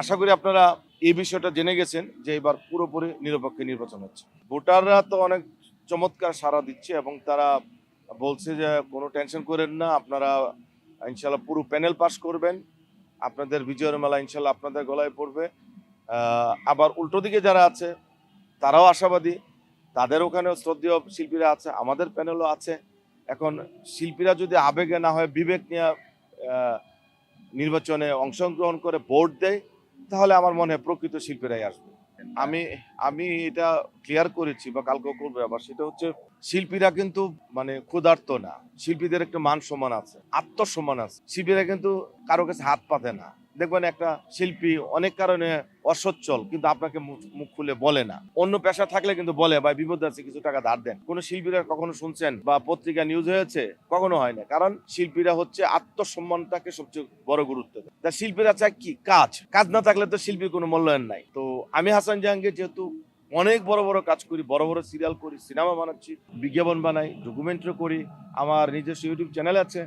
আশা করি আপনারা এই বিষয়টা জেনে গেছেন যে এবার পুরোপুরি নিরপেক্ষ নির্বাচন হচ্ছে। ভোটাররা তো অনেক চমৎকার সাড়া দিচ্ছে এবং তারা বলছে যে কোনো টেনশন করেন না, আপনারা ইনশাল্লাহ পুরো প্যানেল পাস করবেন, আপনাদের বিজয়ের মালা ইনশাল্লাহ আপনাদের গলায় পড়বে। আবার উল্টো দিকে যারা আছে তারাও আশাবাদী, তাদের ওখানেও শ্রদ্ধেয় শিল্পীরা আছে, আমাদের প্যানেলও আছে। এখন শিল্পীরা যদি আবেগে না হয় বিবেক নিয়ে নির্বাচনে অংশগ্রহণ করে ভোট দেয়, তাহলে আমার মনে হয় প্রকৃত শিল্পীরাই আসবে। আমি আমি এটা ক্লিয়ার করেছি বা কালকেও করবো আবার, সেটা হচ্ছে শিল্পীরা কিন্তু মানে ক্ষুধার্ত না। শিল্পীদের একটা মান সম্মান আছে, আত্মসম্মান আছে। শিল্পীরা কিন্তু কারো কাছে হাত পাতে না। দেখবেন একটা শিল্পী অনেক কারণে অসচ্ছল, কিন্তু আপনাকে মুখ খুলে বলে না। অন্য পেশা থাকলে কিন্তু বলে, ভাই বিপদ আছে, কিছু টাকা ধার দেন। কোন শিল্পীরা কখনো শুনছেন বা পত্রিকা নিউজ হয়েছে? কখনো হয় না। কারণ শিল্পীরা হচ্ছে আত্মসম্মানটাকে সবচেয়ে বড় গুরুত্ব দেয়। তা শিল্পীরা চায় কি? কাজ। কাজ না থাকলে তো শিল্পীর কোনো মূল্যায়ন নাই। তো আমি হাসান জাহাঙ্গীর যেহেতু অনেক বড় বড় কাজ করি, বড় বড় সিরিয়াল করি, সিনেমা বানাচ্ছি, বিজ্ঞাপন বানাই, ডকুমেন্টারি করি, আমার নিজস্ব ইউটিউব চ্যানেল আছে,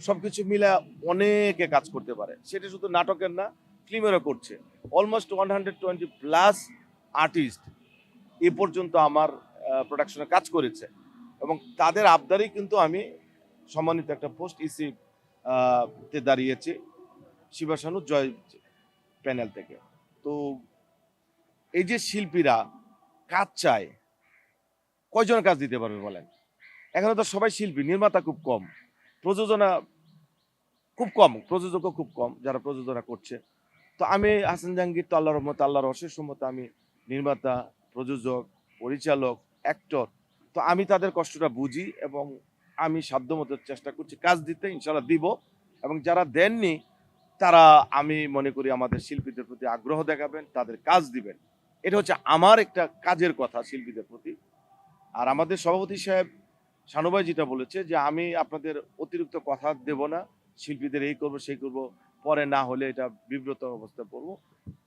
সবকিছু মিলে অনেকে কাজ করতে পারে। সেটা শুধু নাটকের না, ফিল্মেরও করছে। অলমোস্ট 120+ আর্টিস্ট এ পর্যন্ত আমার প্রোডাকশনে কাজ করেছে এবং তাদের আবদারেই কিন্তু আমি সম্মানিত একটা পোস্ট ইসি তে দাঁড়িয়েছি শিবাশানু জয় প্যানেল থেকে। তো এই যে শিল্পীরা কাজ চায়, কয়জন কাজ দিতে পারবে বলেন? এখানে তো সবাই শিল্পী, নির্মাতা খুব কম, প্রযোজনা খুব কম, প্রযোজকও খুব কম যারা প্রযোজনা করছে। তো আমি হাসান জাহাঙ্গীর তো আল্লাহর রহমতে, আল্লাহর অশেষ রহমতে আমি নির্মাতা, প্রযোজক, পরিচালক, অ্যাক্টর। তো আমি তাদের কষ্টটা বুঝি এবং আমি সাধ্যমতো চেষ্টা করছি কাজ দিতে, ইনশাল্লাহ দিব। এবং যারা দেননি তারা, আমি মনে করি আমাদের শিল্পীদের প্রতি আগ্রহ দেখাবেন, তাদের কাজ দিবেন। এটা হচ্ছে আমার একটা কাজের কথা শিল্পীদের প্রতি। আর আমাদের সভাপতি সাহেব শানু ভাই যেটা বলেছে যে আমি আপনাদের অতিরিক্ত কথা দেব না, শিল্পীদের এই করব সেই করব, পরে না হলে এটা বিব্রত অবস্থায় পড়বো।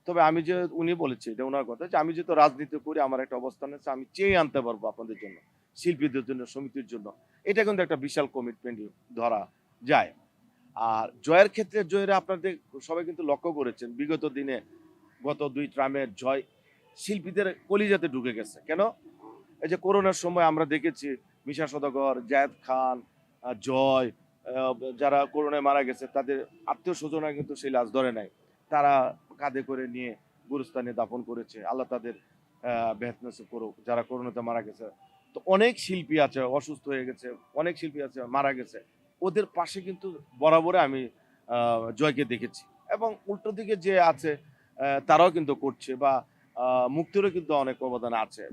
তবে আমি যে, উনি বলেছে এটা ওনার কথা, যে আমি যেহেতু রাজনীতি করি, আমার একটা অবস্থান আছে, আমি চেয়ে আনতে পারবো আপনাদের জন্য, শিল্পীদের জন্য, সমিতির জন্য। এটা কিন্তু একটা বিশাল কমিটমেন্ট ধরা যায়। আর জয়ের ক্ষেত্রে, জয়ের আপনাদের সবাই কিন্তু লক্ষ্য করেছেন বিগত দিনে গত 2 ট্রামের জয় শিল্পীদের কলিজাতে ঢুকে গেছে। কেন? এই যে করোনার সময় আমরা দেখেছি মিশা সওদাগর, জায়েদ খান, জয়, যারা করোনায় মারা গেছে তাদের আত্মীয় স্বজনরা কিন্তু সেই লাশ ধরে নাই। তারা কাঁধে করে নিয়ে গুরুস্থানে দাফন করেছে। আল্লাহ তাদের বেহেশত নসিব করুক যারা করোনাতে মারা গেছে। তো অনেক শিল্পী আছে অসুস্থ হয়ে গেছে, অনেক শিল্পী আছে মারা গেছে। ওদের পাশে কিন্তু বরাবরই আমি জয়কে দেখেছি। এবং উল্টো দিকে যে আছে তারাও কিন্তু করছে, বা মুক্তিরও কিন্তু অনেক অবদান আছে।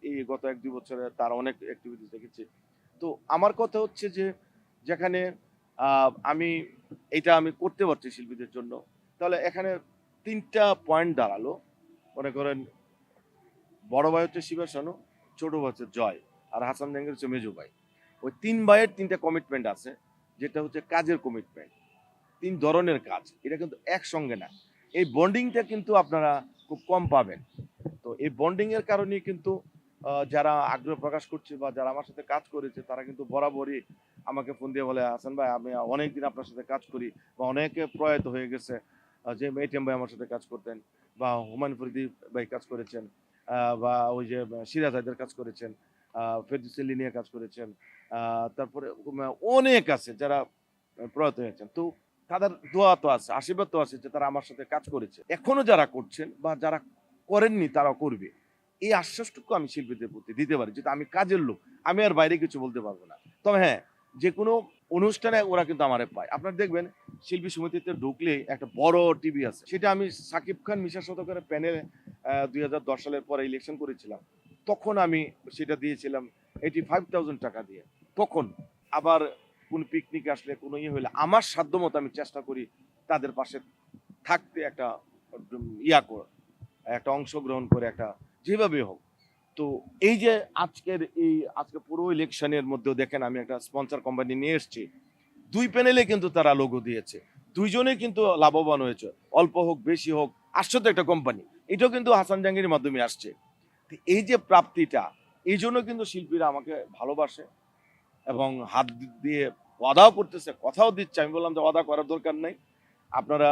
এই গত 1-2 বছরে তার অনেক অ্যাক্টিভিটিস দেখেছি। তো আমার কথা হচ্ছে যে, যেখানে আমি এটা আমি করতে পারছি শিল্পীদের জন্য, তাহলে এখানে ৩টা পয়েন্ট দাঁড়ালো। মনে করেন বড় ভাই হচ্ছে শিবা শানু, ছোট ভাই হচ্ছে জয়, আর হাসান জাহাঙ্গীর হচ্ছে মেজো ভাই। ওই ৩ ভাইয়ের ৩টা কমিটমেন্ট আছে, যেটা হচ্ছে কাজের কমিটমেন্ট। ৩ ধরনের কাজ। এটা কিন্তু একসঙ্গে না। এই বন্ডিংটা কিন্তু আপনারা খুব কম পাবেন। তো এই বন্ডিং এর কারণেই কিন্তু যারা আগ্রহ প্রকাশ করছে বা যারা আমার সাথে কাজ করেছে তারা কিন্তু বরাবরই আমাকে ফোন দিয়ে বলে, হাসান ভাই আমি অনেকদিন আপনার সাথে কাজ করি, বা অনেকে প্রয়াত হয়ে গেছে, যে এটিএম ভাই আমার সাথে কাজ করতেন, বা হুমায়ুন ফরিদি ভাই কাজ করেছেন, বা ওই যে সিরাজ হায়দার কাজ করেছেন, ফেরদৌস আলী নিয়ে কাজ করেছেন, তারপরে অনেক আছে যারা প্রয়াত হয়েছেন। তো তাদের দোয়া তো আছে, আশীর্বাদ তো আছে যে তারা আমার সাথে কাজ করেছে। এখনো যারা করছেন বা যারা করেননি তারা করবে। এই আশ্বাসটুকু আমি শিল্পীদের প্রতি দিতে পারি, যেহেতু আমি কাজের লোক। আমি আর বাইরে কিছু বলতে পারবো না। তবে হ্যাঁ, যেকোনো অনুষ্ঠানে ওরা কিন্তু আমারে পায়। আপনারা দেখবেন শিল্পী সমিতিতে ঢুকলেই একটা বড় টিভি আছে। সেটা আমি সাকিব খান, মিশা সওদাগরের প্যানেলে ২০১০ সালের পরে ইলেকশন করেছিলাম। তখন আমি সেটা দিয়েছিলাম 85,000 টাকা দিয়ে। তখন আবার কোন পিকনিক আসলে, কোনো ইয়ে হইলে আমার সাধ্যমতো আমি চেষ্টা করি তাদের পাশে থাকতে, একটা একটা অংশগ্রহণ করে, একটা যেভাবে হোক। তো এই যে আজকে পুরো ইলেকশনের মধ্যেও দেখেন আমি একটা স্পন্সর কোম্পানি নিয়ে এসেছি। ২ প্যানেলে কিন্তু তারা লোগো দিয়েছে। ২ জনেই কিন্তু লাভবান হয়েছে। অল্প হোক বেশি হোক, আসছে তো একটা কোম্পানি। এটাও কিন্তু হাসান জাহাঙ্গীরের মাধ্যমে আসছে। তো এই যে প্রাপ্তিটা, এইজন্য কিন্তু শিল্পীরা আমাকে ভালোবাসে এবং হাত দিয়ে ওয়াদাও করতেছে, কথাও দিচ্ছে। আমি বললাম যে ওয়াদা করার দরকার নাই। আপনারা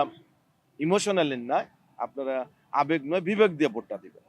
ইমোশনাল না, আপনারা আবেগ নয় বিবেক দিয়ে ভোটটা দিবেন।